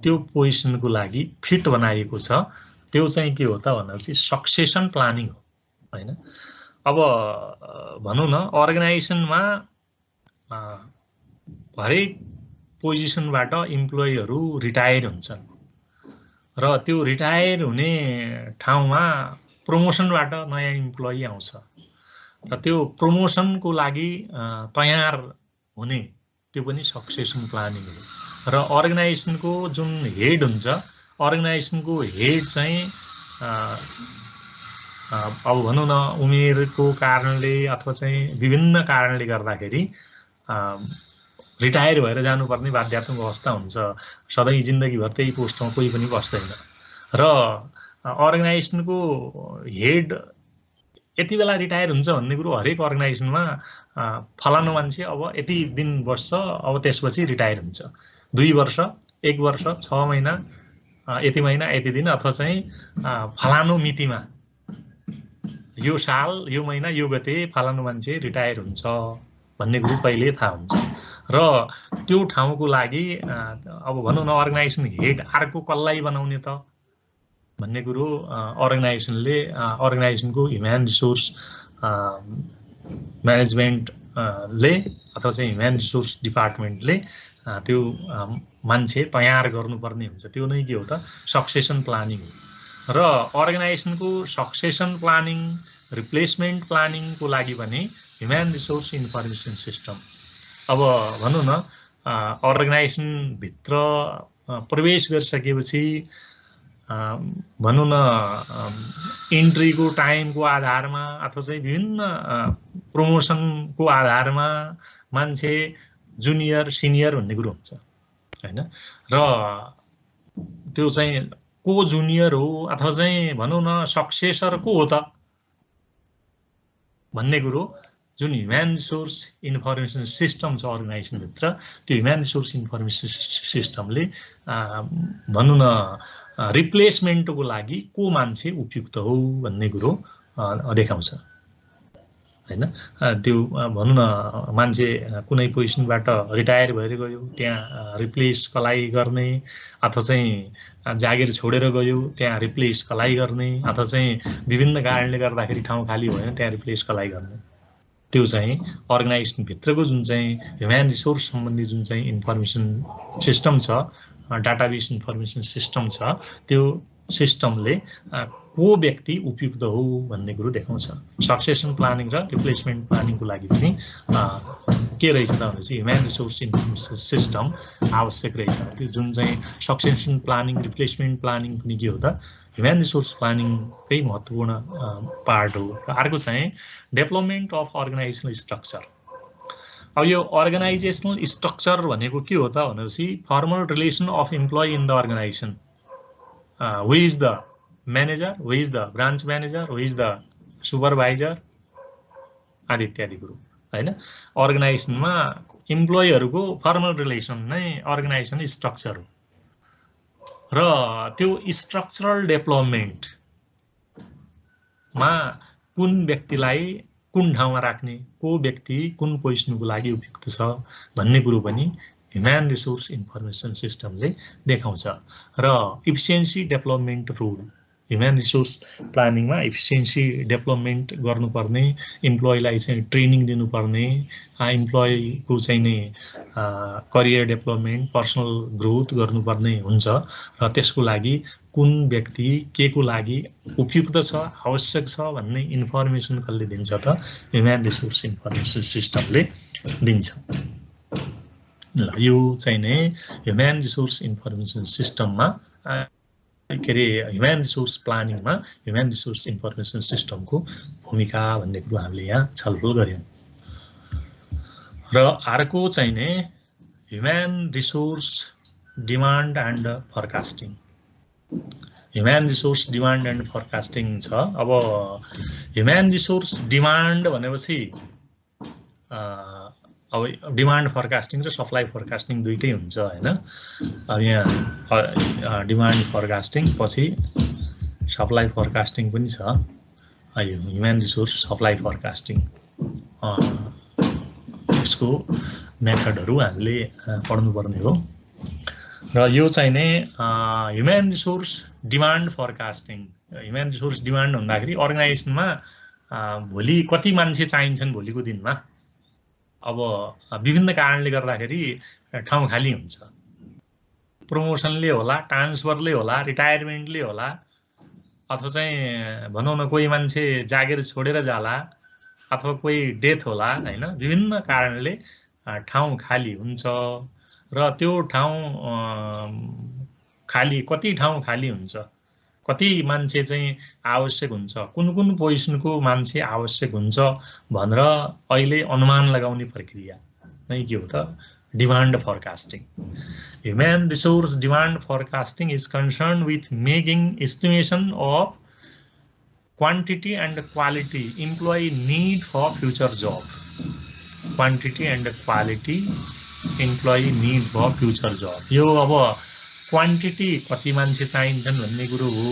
B: त्यो पोजिसनको लागि फिट बनाइएको छ। त्यो चाहिँ के हो त भनेपछि सक्सेसन प्लानिङ हो हैन। अब भनौँ न अर्गनाइजेसनमा हरेक पोजिसनबाट इम्प्लोइहरू रिटायर हुन्छन् र त्यो रिटायर हुने ठाउँमा प्रमोसनबाट नयाँ इम्प्लोइ आउँछ र त्यो प्रमोसनको लागि तयार हुने त्यो पनि सक्सेसन प्लानिङ हो। र अर्गनाइजेसनको जुन हेड हुन्छ, अर्गनाइजेसनको हेड चाहिँ अब भनौँ न उमेरको कारणले अथवा चाहिँ विभिन्न कारणले गर्दाखेरि रिटायर भएर जानुपर्ने बाध्यात्मक अवस्था हुन्छ। सधैँ जिन्दगीभर त्यही पोस्टमा कोही पनि बस्दैन र अर्गनाइजेसनको हेड यति बेला रिटायर हुन्छ भन्ने कुरो हरेक अर्गनाइजेसनमा फलानु मान्छे अब यति दिन बस्छ, अब त्यसपछि रिटायर हुन्छ। 2 वर्ष, 1 वर्ष, 6 महिना, यति महिना, यति दिन अथवा चाहिँ फलानु मितिमा यो साल, यो महिना, यो गते फलानु मान्छे रिटायर हुन्छ भन्ने कुरो पहिले थाहा हुन्छ। र त्यो ठाउँको लागि अब भनौँ न अर्गनाइजेसन हेड अर्को कसलाई बनाउने त भन्ने कुरो अर्गनाइजेसनको ह्युमन रिसोर्स म्यानेजमेन्टले अथवा चाहिँ ह्युमन रिसोर्स डिपार्टमेन्टले त्यो मान्छे तयार गर्नुपर्ने हुन्छ। त्यो नै के हो त सक्सेसन प्लानिङ हो। र अर्गनाइजेसनको सक्सेसन प्लानिङ, रिप्लेसमेन्ट प्लानिङको लागि पनि ह्युमन रिसोर्स इन्फर्मेसन सिस्टम अब भनौँ न अर्गनाइजेसन भित्र प्रवेश गरिसकेपछि भनौँ न इन्ट्रीको टाइमको आधारमा अथवा चाहिँ विभिन्न प्रमोसनको आधारमा मान्छे जुनियर सिनियर भन्ने कुरो हुन्छ हैन र त्यो चाहिँ को जुनियर हो अथवा चाहिँ भनौँ न सक्सेसर को हो त भन्ने कुरो जुन ह्युमन रिसोर्स इन्फर्मेसन सिस्टम छ अर्गनाइजेसन भित्र त्यो ह्युमन रिसोर्स इन्फर्मेसन सिस्टमले भनौँ न रिप्लेसमेन्टको लागि को मान्छे उपयुक्त हो भन्ने कुरो देखाउँछ हैन त्यो भनौँ न मान्छे कुनै पोजिसनबाट रिटायर भएर गयो त्यहाँ रिप्लेस कसलाई गर्ने अथवा चाहिँ जागिर छोडेर गयो त्यहाँ रिप्लेस कसलाई गर्ने अथवा चाहिँ विभिन्न कारणले गर्दाखेरि ठाउँ खाली भयो त्यहाँ रिप्लेस कसलाई गर्ने त्यो चाहिँ अर्गनाइजेसन भित्रको जुन चाहिँ ह्युमन रिसोर्स सम्बन्धी जुन चाहिँ इन्फर्मेसन सिस्टम छ डाटाबेस इन्फर्मेसन सिस्टम छ त्यो सिस्टमले को व्यक्ति उपयुक्त हो भन्ने कुरो देखाउँछ सक्सेसन प्लानिङ र रिप्लेसमेन्ट प्लानिङको लागि पनि के रहेछ त भनेपछि ह्युमन रिसोर्स इन्फर्मेसन सिस्टम आवश्यक रहेछ त्यो जुन चाहिँ सक्सेसन प्लानिङ रिप्लेसमेन्ट प्लानिङ पनि के हो त ह्युमन रिसोर्स प्लानिङकै महत्त्वपूर्ण पार्ट हो र अर्को चाहिँ डेभलपमेन्ट अफ अर्गनाइजेसनल स्ट्रक्चर अब यो अर्गनाइजेसनल स्ट्रक्चर भनेको के हो त भनेपछि formal relation of employee in the organisation who is the manager who is the branch manager who is the supervisor आदि इत्यादि कुरो हैन अर्गनाइजेसनमा इम्प्लोइहरुको फर्मल रिलेसन नै अर्गनाइजेसन स्ट्रक्चर हो र त्यो स्ट्रक्चरल डेभलपमेन्टमा कुन व्यक्तिलाई कुन ठाउँमा राख्ने को व्यक्ति कुन पोजिसनको लागि उपयुक्त छ भन्ने कुरो पनि ह्युमन रिसोर्स इन्फर्मेसन सिस्टमले देखाउँछ र efficiency development role human resource प्लानिङमा इफिसिएन्सी डेभलपमेन्ट गर्नुपर्ने इम्प्लोइलाई चाहिँ ट्रेनिङ दिनुपर्ने इम्प्लोइको चाहिँ नि करियर डेभलपमेन्ट पर्सनल ग्रोथ गर्नुपर्ने हुन्छ र त्यसको लागि कुन व्यक्ति के को लागि उपयुक्त छ आवश्यक छ भन्ने इन्फर्मेसन कसले दिन्छ त ह्युमन रिसोर्स इन्फर्मेसन सिस्टमले दिन्छ ल यो चाहिँ नै ह्युमन रिसोर्स इन्फर्मेसन सिस्टममा के अरे ह्युमन रिसोर्स प्लानिङमा ह्युमन रिसोर्स इन्फर्मेसन सिस्टमको भूमिका भन्ने कुरो हामीले यहाँ छलफल गर्यौं र अर्को चाहिँ नै human resource demand and forecasting human resource demand and forecasting छ अब ह्युमन रिसोर्स डिमान्ड भनेपछि अब डिमान्ड फरकास्टिङ र सप्लाई फरकास्टिङ दुईटै हुन्छ हैन अब यहाँ डिमान्ड फरकास्टिङ पछि सप्लाई फरकास्टिङ पनि छ यो ह्युमन रिसोर्स सप्लाई फरकास्टिङ यसको मेथडहरु हामीले पढ्नुपर्ने हो र यो चाहिँ नै human resource demand forecasting human resource demand भन्दाखेरि अर्गनाइजेसनमा भोलि कति मान्छे चाहिन्छन् भोलिको दिनमा अब विभिन्न कारणले गर्दाखेरि ठाउँ खाली हुन्छ प्रमोसनले होला ट्रान्सफरले होला रिटायरमेन्टले होला अथवा चाहिँ भनौँ न कोही मान्छे जागिर छोडेर जाला अथवा कोही डेथ होला हैन विभिन्न कारणले ठाउँ खाली हुन्छ र त्यो ठाउँ खाली कति ठाउँ खाली हुन्छ कति मान्छे चाहिँ आवश्यक हुन्छ कुन कुन पोजिसनको मान्छे आवश्यक हुन्छ भनेर अहिले अनुमान लगाउने प्रक्रिया नै के हो त demand forecasting human resource demand forecasting is concern with making estimation of quantity and quality employee need for future जब quantity and quality employee need for future जब यो अब क्वान्टिटी कति मान्छे चाहिन्छन् भन्ने कुरो हो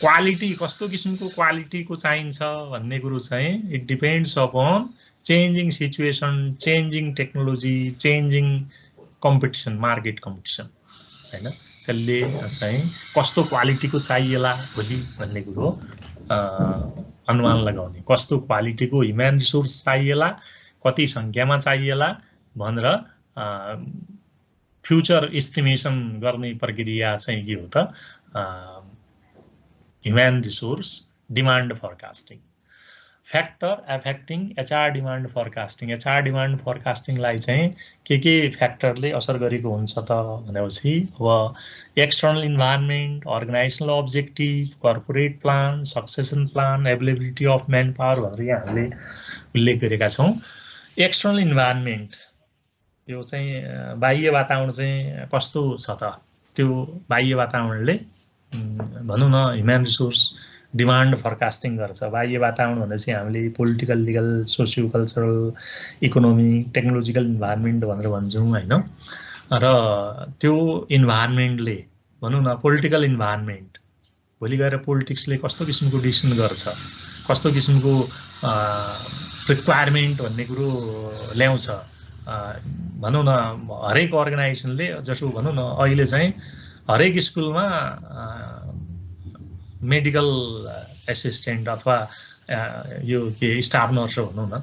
B: क्वालिटी कस्तो किसिमको क्वालिटीको चाहिन्छ भन्ने कुरो चाहिँ it depends upon changing situation changing technology changing competition market competition हैन त्यसले चाहिँ कस्तो क्वालिटीको चाहिएला भोलि भन्ने कुरो अनुमान लगाउने कस्तो क्वालिटीको ह्युमन रिसोर्स चाहिएला कति संख्यामा चाहिएला भनेर फ्युचर एस्टिमेसन गर्ने प्रक्रिया चाहिँ के हो त human resource demand forecasting factor affecting HR demand forecasting. HR demand फोरकास्टिङलाई चाहिँ के फ्याक्टरले असर गरेको हुन्छ त भनेपछि अब external environment, organisational objective, corporate plan, succession plan, availability of manpower भनेर यहाँ हामीले उल्लेख गरेका छौँ। एक्सटर्नल इन्भाइरोमेन्ट यो चाहिँ बाह्य वातावरण चाहिँ कस्तो छ त, त्यो बाह्य वातावरणले भनौँ न ह्युमन रिसोर्स डिमान्ड फोरकास्टिङ गर्छ। बाह्य वातावरण भनेपछि हामीले political, legal, socio cultural, economic, technological environment भनेर भन्छौँ होइन। र त्यो इन्भाइरोमेन्टले भनौँ न पोलिटिकल इन्भाइरोमेन्ट भोलि गएर पोलिटिक्सले कस्तो किसिमको डिसिसन गर्छ, कस्तो किसिमको रिक्वायरमेन्ट भन्ने कुरो ल्याउँछ भनौँ न। हरेक अर्गनाइजेसनले जसो भनौँ न अहिले चाहिँ हरेक स्कुलमा मेडिकल एसिस्टेन्ट अथवा यो के स्टाफ नर्स भनौँ न,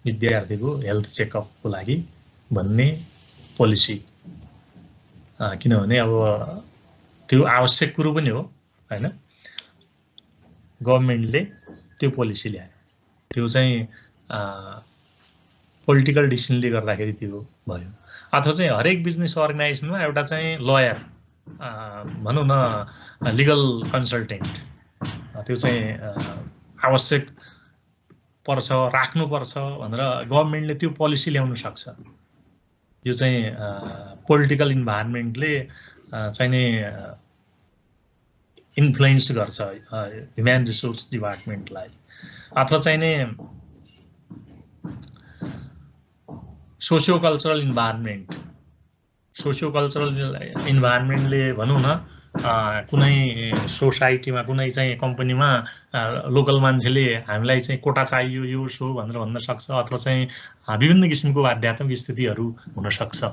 B: विद्यार्थीको हेल्थ चेकअपको लागि भन्ने पोलिसी, किनभने अब त्यो आवश्यक कुरो पनि हो होइन। गभर्मेन्टले त्यो पोलिसी ल्यायो, त्यो चाहिँ पोलिटिकल डिसिसनले गर्दाखेरि त्यो भयो। अथवा चाहिँ हरेक बिजनेस अर्गनाइजेसनमा एउटा चाहिँ लयर भनौँ न, लिगल कन्सल्टेन्ट, त्यो चाहिँ आवश्यक पर्छ, राख्नुपर्छ भनेर गभर्मेन्टले त्यो पोलिसी ल्याउन सक्छ। यो चाहिँ पोलिटिकल इन्भाइरोमेन्टले चाहिँ नि इन्फ्लुएन्स गर्छ ह्युमन रिसोर्स डिपार्टमेन्टलाई। अथवा चाहिँ नि socio cultural environment, socio cultural इन्भाइरोमेन्टले भनौँ न कुनै सोसाइटीमा, कुनै चाहिँ कम्पनीमा लोकल मान्छेले हामीलाई चाहिँ कोटा चाहियो यो सो भनेर भन्न सक्छ। अथवा चाहिँ विभिन्न किसिमको आध्यात्मिक स्थितिहरू हुनसक्छ।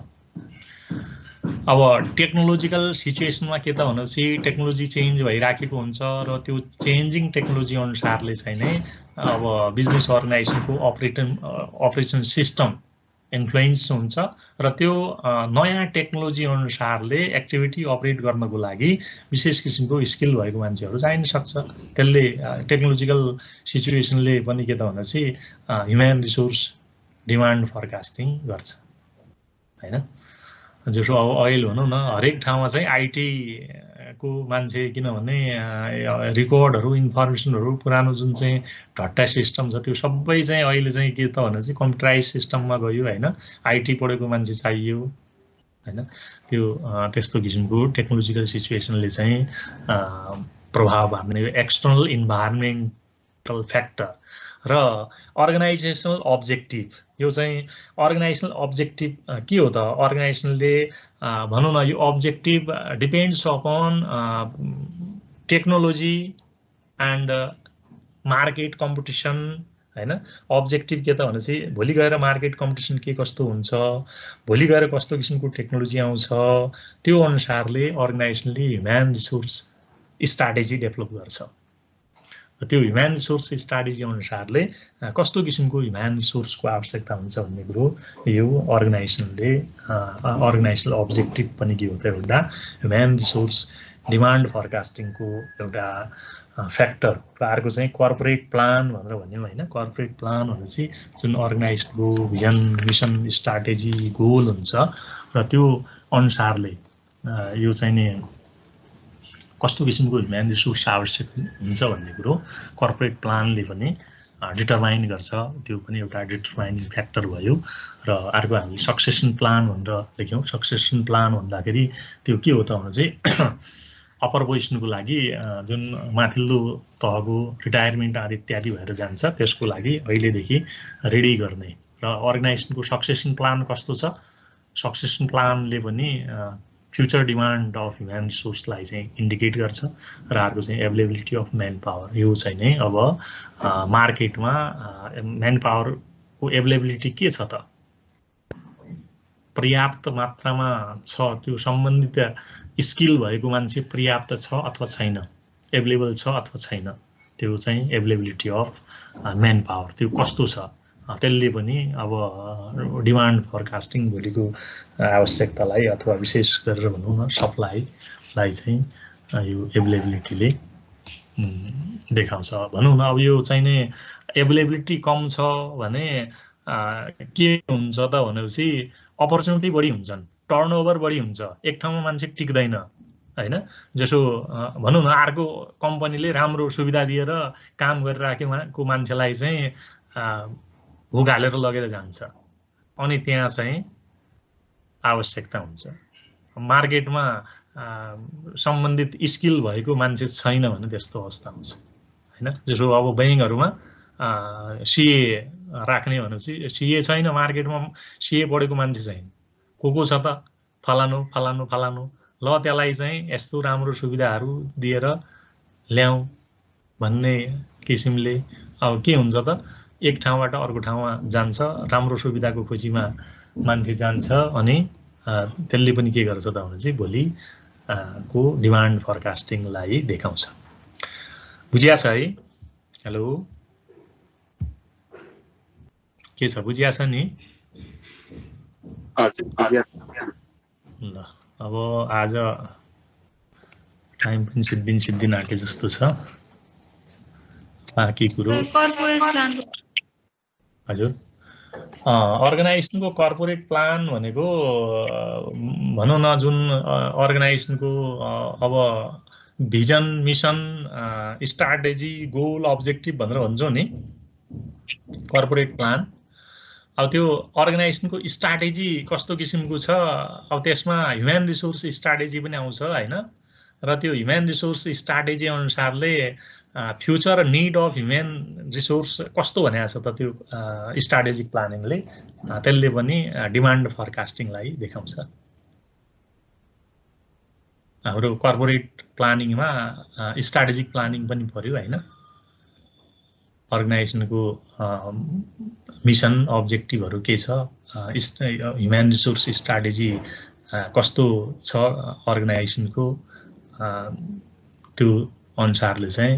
B: अब टेक्नोलोजिकल सिचुएसनमा के त भनेपछि टेक्नोलोजी चेन्ज भइराखेको हुन्छ र त्यो चेन्जिङ टेक्नोलोजी अनुसारले चाहिँ नै अब बिजनेस अर्गनाइजेसनको अपरेसन सिस्टम इन्फ्लुएन्स हुन्छ र त्यो नयाँ टेक्नोलोजी अनुसारले एक्टिभिटी अपरेट गर्नको लागि विशेष किसिमको स्किल भएको मान्छेहरू चाहिन सक्छ। त्यसले टेक्नोलोजिकल सिचुएसनले पनि के त भनेपछि ह्युमन रिसोर्स डिमान्ड फोरकास्टिङ गर्छ होइन। जसो अब अहिले भनौँ न हरेक ठाउँमा चाहिँ आइटी को मान्छे, किनभने रेकर्डहरू, इन्फर्मेसनहरू पुरानो जुन चाहिँ ढट्टा सिस्टम छ त्यो सबै चाहिँ अहिले चाहिँ के त भनेपछि कम्प्युटराइज सिस्टममा गयो होइन। आइटी पढेको मान्छे चाहियो होइन। त्यो त्यस्तो किसिमको टेक्नोलोजिकल सिचुएसनले चाहिँ प्रभाव पार्ने एक्सटर्नल इन्भाइरोमेन्टल फ्याक्टर र अर्गनाइजेसनल अब्जेक्टिभ। यो चाहिँ अर्गनाइजेसनल अब्जेक्टिभ के हो त? अर्गनाइजेसनले भनौँ न यो objective depends upon technology and market competition होइन। अब्जेक्टिभ के त भनेपछि भोलि गएर मार्केट कम्पिटिसन के कस्तो हुन्छ, भोलि गएर कस्तो किसिमको टेक्नोलोजी आउँछ, त्यो अनुसारले अर्गनाइजेसनले ह्युमन रिसोर्स स्ट्राटेजी डेभलप गर्छ। त्यो ह्युमन रिसोर्स स्ट्राटेजी अनुसारले कस्तो किसिमको ह्युमन रिसोर्सको आवश्यकता हुन्छ भन्ने कुरो यो अर्गनाइजेसनल अब्जेक्टिभ पनि के हो त एउटा ह्युमन रिसोर्स डिमान्ड फोरकास्टिङको एउटा फ्याक्टर। र अर्को चाहिँ कर्पोरेट प्लान भनेर भन्यौँ होइन। कर्पोरेट प्लान भनेपछि जुन अर्गनाइजेसनको भिजन, मिसन, स्ट्राटेजी, गोल हुन्छ र त्यो अनुसारले यो चाहिँ नि कस्तो किसिमको ह्युमन रिसोर्स आवश्यक हुन्छ भन्ने कुरो कर्पोरेट प्लानले पनि डिटरमाइन गर्छ। त्यो पनि एउटा डिटरमाइनिङ फ्याक्टर भयो। र अर्को हामीले सक्सेसन प्लान भनेर लेख्यौँ। सक्सेसन प्लान भन्दाखेरि त्यो के हो त भने चाहिँ अप्पर पोजिसनको लागि जुन माथिल्लो तहको रिटायरमेन्ट आदि इत्यादि भएर जान्छ त्यसको लागि अहिलेदेखि रेडी गर्ने। र अर्गनाइजेसनको सक्सेसन प्लान कस्तो छ? सक्सेसन प्लानले पनि फ्युचर डिमान्ड अफ ह्युमन रिसोर्सलाई चाहिँ इन्डिकेट गर्छ। र अर्को चाहिँ एभाइलेबिलिटी अफ म्यान पावर। यो चाहिँ नै अब मार्केटमा म्यान पावरको एभाइलेबिलिटी के छ त, पर्याप्त मात्रामा छ, त्यो सम्बन्धित स्किल भएको मान्छे पर्याप्त छ अथवा छैन, एभाइलेबल छ अथवा छैन, त्यो चाहिँ एभाइलेबिलिटी अफ म्यान पावर त्यो कस्तो छ, त्यसले पनि अब डिमान्ड फोरकास्टिङ भोलिको आवश्यकतालाई अथवा विशेष गरेर भनौँ न सप्लाईलाई चाहिँ यो एभाइलेबिलिटीले देखाउँछ भनौँ न। अब यो चाहिँ नि एभाइलेबिलिटी कम छ भने के हुन्छ त भनेपछि अपर्च्युनिटी बढी हुन्छन्, टर्नओभर बढी हुन्छ, एक ठाउँमा मान्छे टिक्दैन हैन। जसो भनौँ न अर्को कम्पनीले राम्रो सुविधा दिएर काम गरिराखेको मान्छेलाई चाहिँ भुक हालेर लगेर जान्छ, अनि त्यहाँ चाहिँ आवश्यकता हुन्छ। मार्केटमा सम्बन्धित स्किल भएको मान्छे छैन भने त्यस्तो अवस्था हुन्छ हैन। जसो अब बैंकहरुमा सीए राख्ने भनेपछि सीए छैन मार्केटमा, सीए पढेको मान्छे छैन, को छ त फलानु फलानु फलानु, ल त्यसलाई चाहिँ यस्तो राम्रो सुविधाहरू दिएर ल्याऊ भन्ने किसिमले अब के हुन्छ त, एक ठाउँबाट अर्को ठाउँमा जान्छ, राम्रो सुविधाको खोजीमा मान्छे जान्छ, अनि त्यसले पनि के गर्छ त भने चाहिँ भोलि को डिमान्ड फोरकास्टिङलाई देखाउँछ। बुझिया छ है? हेलो, के छ, बुझिया छ नि? ल अब आज टाइम पनि सिद्धिन आँटे जस्तो छ। बाँकी कुरो हजुर, अर्गनाइजेसनको कर्पोरेट प्लान भनेको भनौँ न जुन अर्गनाइजेसनको अब vision, mission, strategy, goal, objective भनेर भन्छौँ नि कर्पोरेट प्लान। अब त्यो अर्गनाइजेसनको स्ट्राटेजी कस्तो किसिमको छ, अब त्यसमा ह्युमन रिसोर्स स्ट्राटेजी पनि आउँछ हैन। र त्यो ह्युमन रिसोर्स स्ट्राटेजी अनुसारले future need of human resource कस्तो भनेको छ त त्यो स्ट्राटेजिक प्लानिङले, त्यसले पनि डिमान्ड फोरकास्टिङलाई देखाउँछ। हाम्रो कर्पोरेट प्लानिङमा स्ट्राटेजिक प्लानिङ पनि पर्यो हैन। अर्गनाइजेसनको मिसन अब्जेक्टिभहरू के छ, ह्युमन रिसोर्स स्ट्राटेजी कस्तो छ अर्गनाइजेसनको, त्यो अनुसारले चाहिँ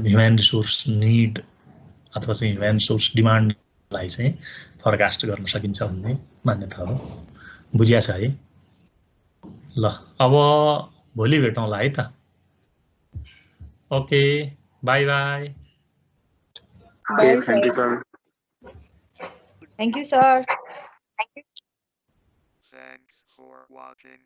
B: ह्युमन रिसोर्स निड अथवा चाहिँ ह्युमन रिसोर्स डिमान्डलाई चाहिँ फोरकास्ट गर्न सकिन्छ भन्ने मान्यता हो। बुझिया छ है? ल अब भोलि भेटौँला है त। Okay, by by.
C: Bye,
F: Thank you, sir.
C: Thank you, sir.
A: Thanks for watching.